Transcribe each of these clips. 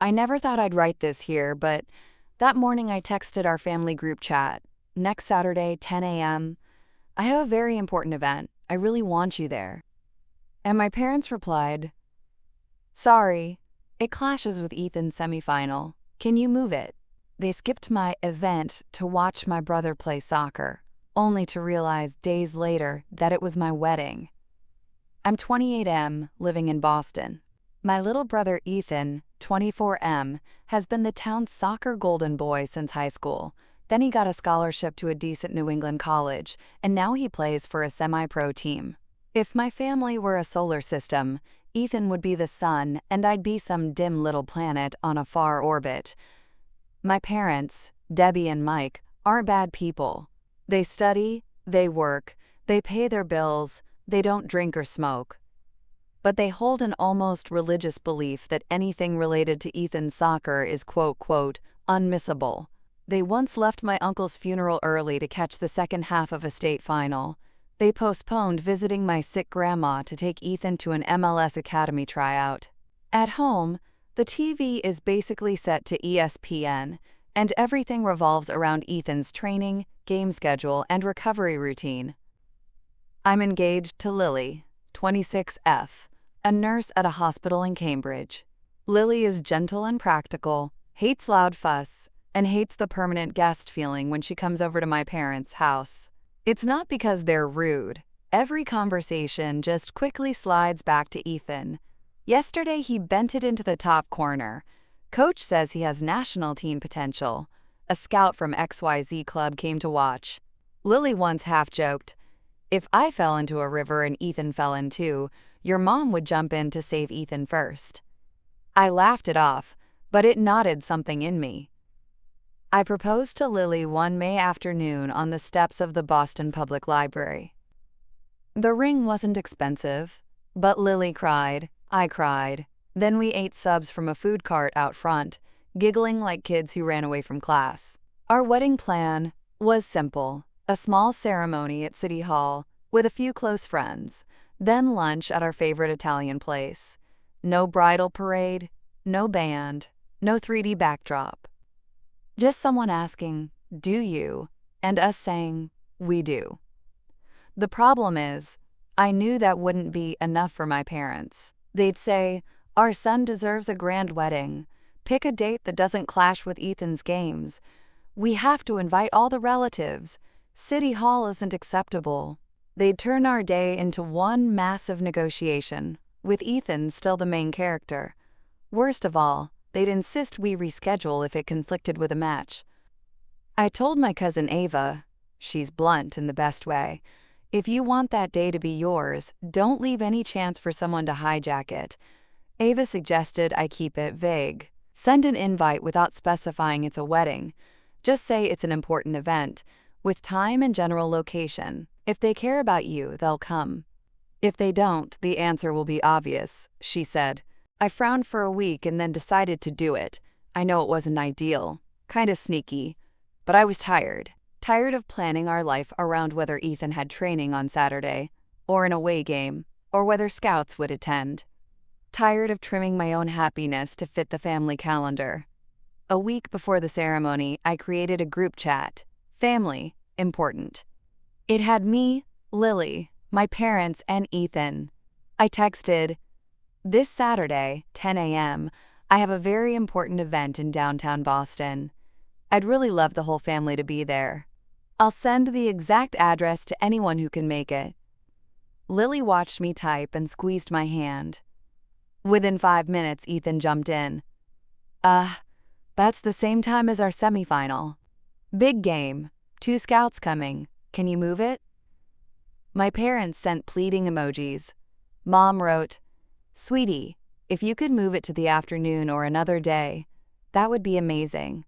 I never thought I'd write this here, but that morning I texted our family group chat. Next Saturday, 10 a.m. I have a very important event. I really want you there. And my parents replied, "Sorry, it clashes with Ethan's semifinal. Can you move it?" They skipped my event to watch my brother play soccer, only to realize days later that it was my wedding. I'm 28M, living in Boston. My little brother Ethan, 24M, has been the town's soccer golden boy since high school. Then he got a scholarship to a decent New England college, and now he plays for a semi-pro team. If my family were a solar system, Ethan would be the sun and I'd be some dim little planet on a far orbit. My parents, Debbie and Mike, aren't bad people. They study, they work, they pay their bills, they don't drink or smoke. But they hold an almost religious belief that anything related to Ethan's soccer is quote, unmissable. They once left my uncle's funeral early to catch the second half of a state final. They postponed visiting my sick grandma to take Ethan to an MLS Academy tryout. At home, the TV is basically set to ESPN, and everything revolves around Ethan's training, game schedule, and recovery routine. I'm engaged to Lily, 26F, a nurse at a hospital in Cambridge. Lily is gentle and practical, hates loud fuss, and hates the permanent guest feeling when she comes over to my parents' house. It's not because they're rude. Every conversation just quickly slides back to Ethan. Yesterday he bent it into the top corner. Coach says he has national team potential. A scout from XYZ club came to watch. Lily once half-joked, "If I fell into a river and Ethan fell in too, your mom would jump in to save Ethan first." I laughed it off, but it knotted something in me. I proposed to Lily one May afternoon on the steps of the Boston Public Library. The ring wasn't expensive, but Lily cried, I cried. Then we ate subs from a food cart out front, giggling like kids who ran away from class. Our wedding plan was simple: a small ceremony at City Hall with a few close friends, then lunch at our favorite Italian place. No bridal parade, no band, no 3D backdrop. Just someone asking, "Do you?" and us saying, "We do." The problem is, I knew that wouldn't be enough for my parents. They'd say, "Our son deserves a grand wedding. Pick a date that doesn't clash with Ethan's games. We have to invite all the relatives. City Hall isn't acceptable." They'd turn our day into one massive negotiation, with Ethan still the main character. Worst of all, they'd insist we reschedule if it conflicted with a match. I told my cousin Ava, she's blunt in the best way, "If you want that day to be yours, don't leave any chance for someone to hijack it." Ava suggested I keep it vague. Send an invite without specifying it's a wedding. Just say it's an important event, with time and general location. If they care about you, they'll come. If they don't, the answer will be obvious, she said. I frowned for a week and then decided to do it. I know it wasn't ideal, kind of sneaky, but I was tired. Tired of planning our life around whether Ethan had training on Saturday, or an away game, or whether scouts would attend. Tired of trimming my own happiness to fit the family calendar. A week before the ceremony, I created a group chat. Family, important. It had me, Lily, my parents, and Ethan. I texted, "This Saturday, 10 a.m., I have a very important event in downtown Boston. I'd really love the whole family to be there. I'll send the exact address to anyone who can make it." Lily watched me type and squeezed my hand. Within 5 minutes, Ethan jumped in. That's the same time as our semifinal. Big game. 2 scouts coming. Can you move it?" My parents sent pleading emojis. Mom wrote, "Sweetie, if you could move it to the afternoon or another day, that would be amazing.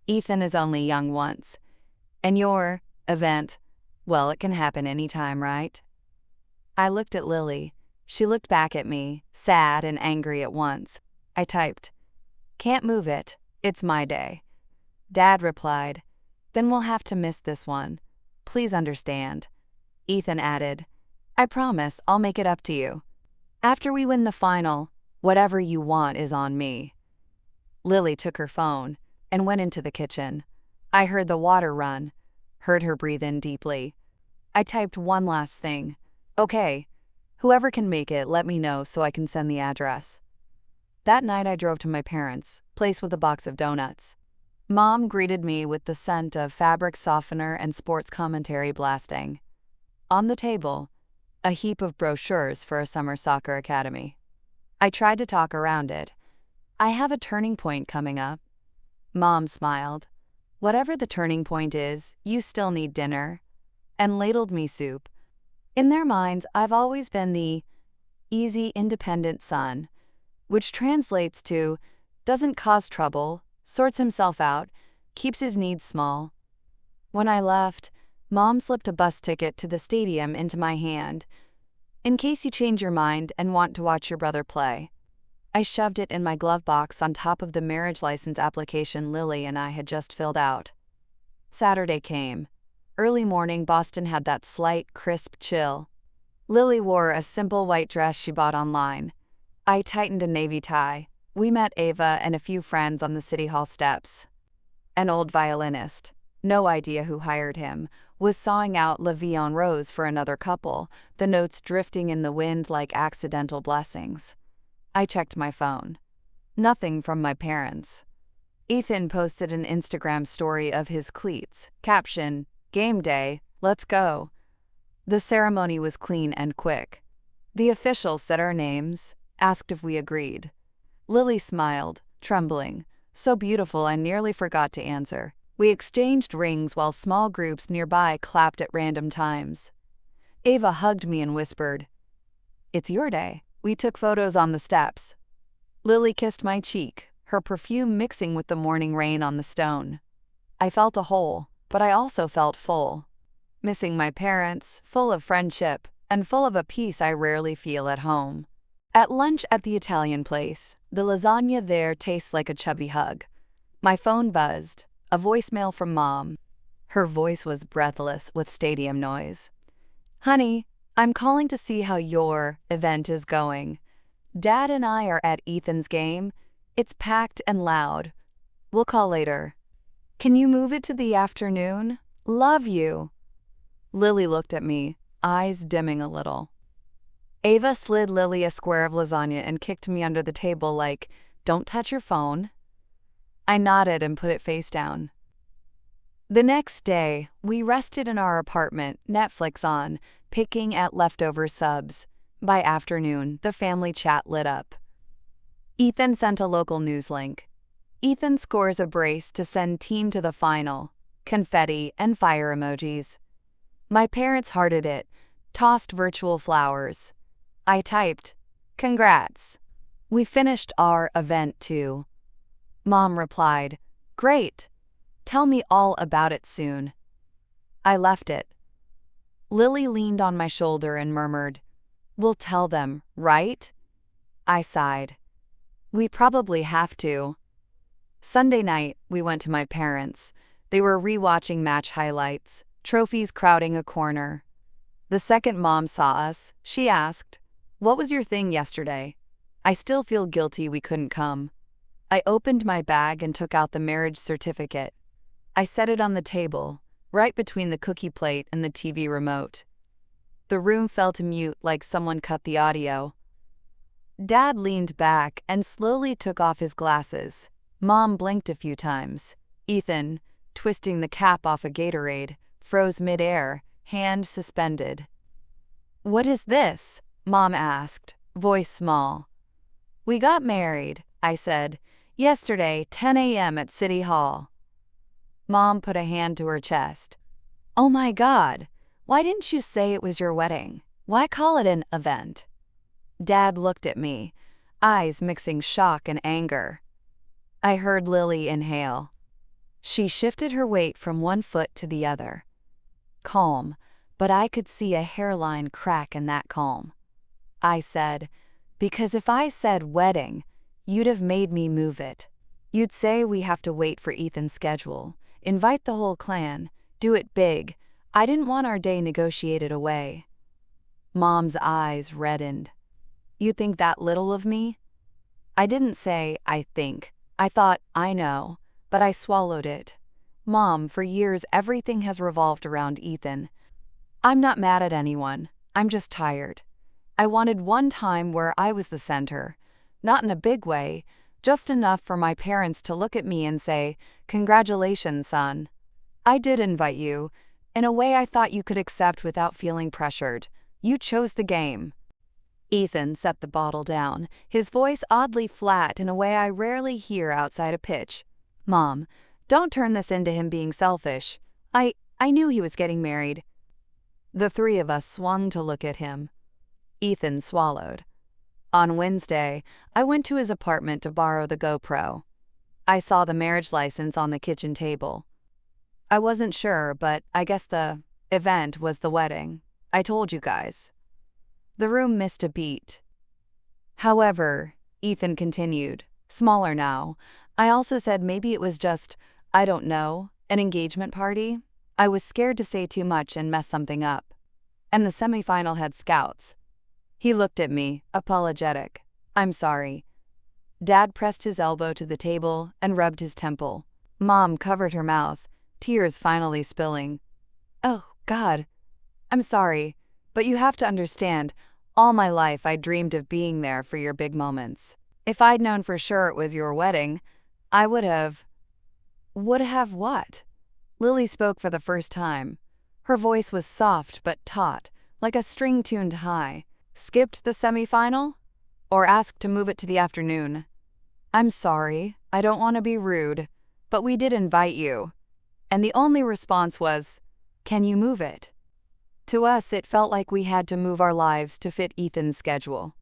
Ethan is only young once. And your event, well, it can happen anytime, right?" I looked at Lily. She looked back at me, sad and angry at once. I typed, "Can't move it. It's my day." Dad replied, "Then we'll have to miss this one. Please understand." Ethan added, "I promise I'll make it up to you. After we win the final, whatever you want is on me." Lily took her phone and went into the kitchen. I heard the water run, heard her breathe in deeply. I typed one last thing. Okay, whoever can make it, let me know so I can send the address. That night I drove to my parents' place with a box of donuts. Mom greeted me with the scent of fabric softener and sports commentary blasting. On the table, a heap of brochures for a summer soccer academy. I tried to talk around it. I have a turning point coming up. Mom smiled. Whatever the turning point is, you still need dinner. And ladled me soup. In their minds, I've always been the easy, independent son, which translates to doesn't cause trouble, sorts himself out, keeps his needs small. When I left, Mom slipped a bus ticket to the stadium into my hand. In case you change your mind and want to watch your brother play. I shoved it in my glove box on top of the marriage license application Lily and I had just filled out. Saturday came. Early morning, Boston had that slight, crisp chill. Lily wore a simple white dress she bought online. I tightened a navy tie. We met Ava and a few friends on the City Hall steps. An old violinist, no idea who hired him, was sawing out La Vie en Rose for another couple, the notes drifting in the wind like accidental blessings. I checked my phone. Nothing from my parents. Ethan posted an Instagram story of his cleats. Caption, "Game day, let's go." The ceremony was clean and quick. The officials said our names, asked if we agreed. Lily smiled, trembling, so beautiful I nearly forgot to answer. We exchanged rings while small groups nearby clapped at random times. Ava hugged me and whispered, "It's your day." We took photos on the steps. Lily kissed my cheek, her perfume mixing with the morning rain on the stone. I felt a hole, but I also felt full. Missing my parents, full of friendship, and full of a peace I rarely feel at home. At lunch at the Italian place, the lasagna there tastes like a chubby hug. My phone buzzed, a voicemail from Mom. Her voice was breathless with stadium noise. "Honey, I'm calling to see how your event is going. Dad and I are at Ethan's game. It's packed and loud. We'll call later. Can you move it to the afternoon? Love you." Lily looked at me, eyes dimming a little. Ava slid Lily a square of lasagna and kicked me under the table like, "Don't touch your phone." I nodded and put it face down. The next day, we rested in our apartment, Netflix on, picking at leftover subs. By afternoon, the family chat lit up. Ethan sent a local news link. Ethan scores a brace to send team to the final. Confetti and fire emojis. My parents hearted it, tossed virtual flowers. I typed, "Congrats. We finished our event too." Mom replied, "Great. Tell me all about it soon." I left it. Lily leaned on my shoulder and murmured, "We'll tell them, right?" I sighed. "We probably have to." Sunday night, we went to my parents'. They were rewatching match highlights, trophies crowding a corner. The second Mom saw us, she asked, "What was your thing yesterday?" I still feel guilty we couldn't come. I opened my bag and took out the marriage certificate. I set it on the table, right between the cookie plate and the TV remote. The room felt mute like someone cut the audio. Dad leaned back and slowly took off his glasses. Mom blinked a few times. Ethan, twisting the cap off a Gatorade, froze midair, hand suspended. "What is this?" Mom asked, voice small. "We got married," I said, "yesterday, 10 a.m. at City Hall." Mom put a hand to her chest. "Oh my God, why didn't you say it was your wedding? Why call it an event?" Dad looked at me, eyes mixing shock and anger. I heard Lily inhale. She shifted her weight from one foot to the other. Calm, but I could see a hairline crack in that calm. I said, "Because if I said wedding, you'd have made me move it. You'd say we have to wait for Ethan's schedule, invite the whole clan, do it big. I didn't want our day negotiated away." Mom's eyes reddened. "You think that little of me?" I didn't say, "I think." I thought, I know, but I swallowed it. Mom, for years everything has revolved around Ethan. I'm not mad at anyone. I'm just tired. I wanted one time where I was the center. Not in a big way, just enough for my parents to look at me and say, "Congratulations, son." I did invite you, in a way I thought you could accept without feeling pressured. You chose the game. Ethan set the bottle down, his voice oddly flat in a way I rarely hear outside a pitch. Mom, don't turn this into him being selfish. I knew he was getting married. The three of us swung to look at him. Ethan swallowed. On Wednesday, I went to his apartment to borrow the GoPro. I saw the marriage license on the kitchen table. I wasn't sure, but I guess the event was the wedding. I told you guys. The room missed a beat. However, Ethan continued, smaller now, I also said maybe it was just, I don't know, an engagement party. I was scared to say too much and mess something up. And the semifinal had scouts. He looked at me, apologetic. I'm sorry. Dad pressed his elbow to the table and rubbed his temple. Mom covered her mouth, tears finally spilling. Oh, God. I'm sorry, but you have to understand, all my life I dreamed of being there for your big moments. If I'd known for sure it was your wedding, I would have... Would have what? Lily spoke for the first time. Her voice was soft but taut, like a string tuned high. Skipped the semifinal? Or asked to move it to the afternoon? I'm sorry, I don't want to be rude, but we did invite you. And the only response was, can you move it? To us, it felt like we had to move our lives to fit Ethan's schedule.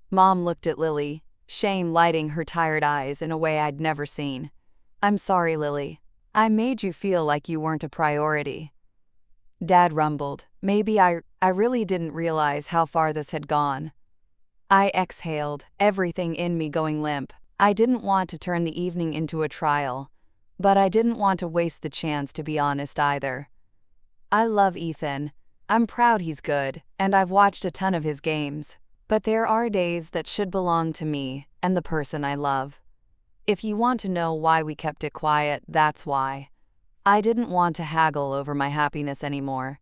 Mom looked at Lily, shame lighting her tired eyes in a way I'd never seen. I'm sorry, Lily. I made you feel like you weren't a priority. Dad rumbled. Maybe I really didn't realize how far this had gone. I exhaled, everything in me going limp. I didn't want to turn the evening into a trial, but I didn't want to waste the chance to be honest either. I love Ethan. I'm proud he's good, and I've watched a ton of his games. But there are days that should belong to me and the person I love. If you want to know why we kept it quiet, that's why. I didn't want to haggle over my happiness anymore.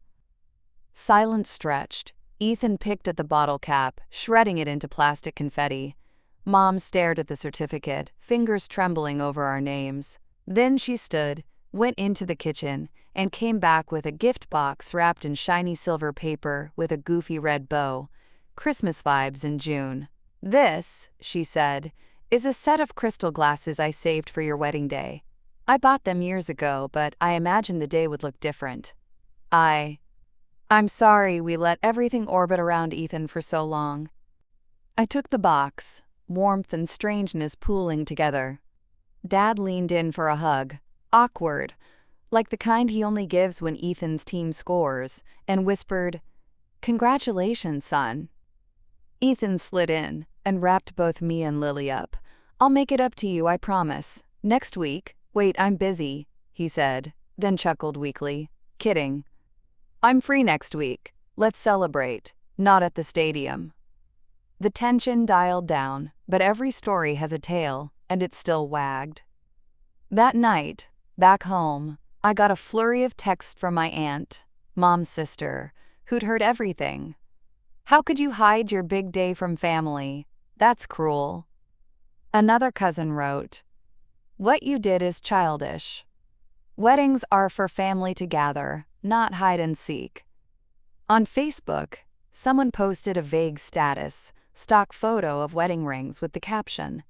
Silence stretched. Ethan picked at the bottle cap, shredding it into plastic confetti. Mom stared at the certificate, fingers trembling over our names. Then she stood, went into the kitchen, and came back with a gift box wrapped in shiny silver paper with a goofy red bow. Christmas vibes in June. This, she said, is a set of crystal glasses I saved for your wedding day. I bought them years ago, but I imagined the day would look different. I'm sorry we let everything orbit around Ethan for so long. I took the box, warmth and strangeness pooling together. Dad leaned in for a hug, awkward, like the kind he only gives when Ethan's team scores, and whispered, "Congratulations, son." Ethan slid in and wrapped both me and Lily up. "I'll make it up to you, I promise. Next week." "Wait, I'm busy," he said, then chuckled weakly. "Kidding. I'm free next week. Let's celebrate. Not at the stadium." The tension dialed down, but every story has a tail, and it still wagged. That night, back home, I got a flurry of texts from my aunt, Mom's sister, who'd heard everything. "How could you hide your big day from family? That's cruel." Another cousin wrote, "What you did is childish. Weddings are for family to gather, not hide and seek." On Facebook, someone posted a vague status, stock photo of wedding rings with the caption,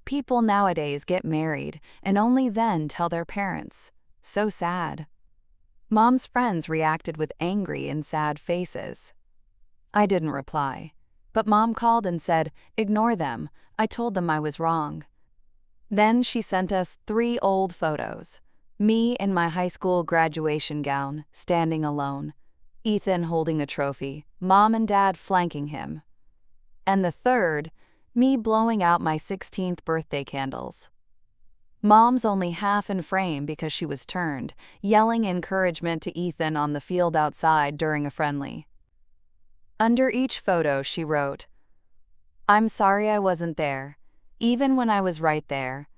"People nowadays get married and only then tell their parents. So sad." Mom's friends reacted with angry and sad faces. I didn't reply, but Mom called and said, "Ignore them. I told them I was wrong." Then she sent us 3 old photos. Me in my high school graduation gown, standing alone. Ethan holding a trophy, Mom and Dad flanking him. And the third, me blowing out my 16th birthday candles. Mom's only half in frame because she was turned, yelling encouragement to Ethan on the field outside during a friendly. Under each photo she wrote, "I'm sorry I wasn't there, even when I was right there.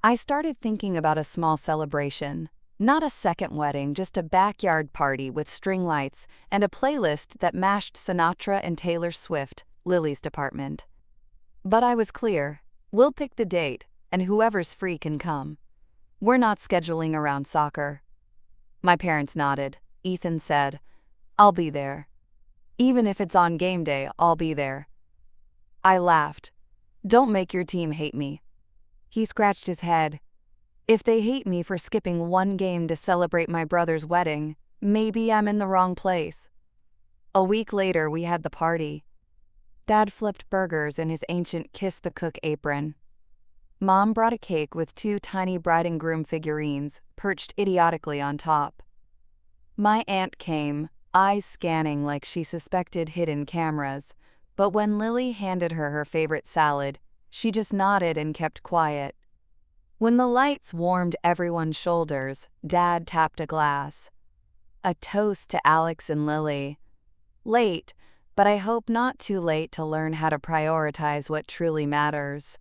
I started thinking about a small celebration. Not a second wedding, just a backyard party with string lights and a playlist that mashed Sinatra and Taylor Swift, Lily's department. But I was clear. We'll pick the date, and whoever's free can come. We're not scheduling around soccer. My parents nodded. Ethan said, "I'll be there. Even if it's on game day, I'll be there." I laughed. "Don't make your team hate me." He scratched his head. "If they hate me for skipping one game to celebrate my brother's wedding, maybe I'm in the wrong place." A week later, we had the party. Dad flipped burgers in his ancient Kiss the Cook apron. Mom brought a cake with 2 tiny bride and groom figurines perched idiotically on top. My aunt came, eyes scanning like she suspected hidden cameras, but when Lily handed her her favorite salad, she just nodded and kept quiet. When the lights warmed everyone's shoulders, Dad tapped a glass. A toast to Alex and Lily. Late, but I hope not too late to learn how to prioritize what truly matters.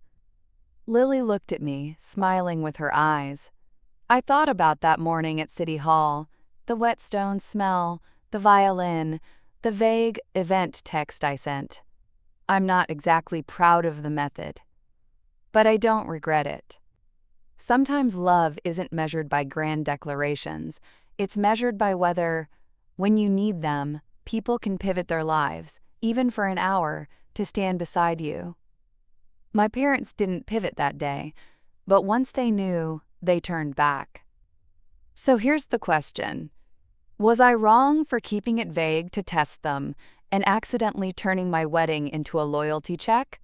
Lily looked at me, smiling with her eyes. I thought about that morning at City Hall, the whetstone smell, the violin, the vague event text I sent. I'm not exactly proud of the method, but I don't regret it. Sometimes love isn't measured by grand declarations. It's measured by whether, when you need them, people can pivot their lives, even for an hour, to stand beside you. My parents didn't pivot that day, but once they knew, they turned back. So here's the question. Was I wrong for keeping it vague to test them and accidentally turning my wedding into a loyalty check?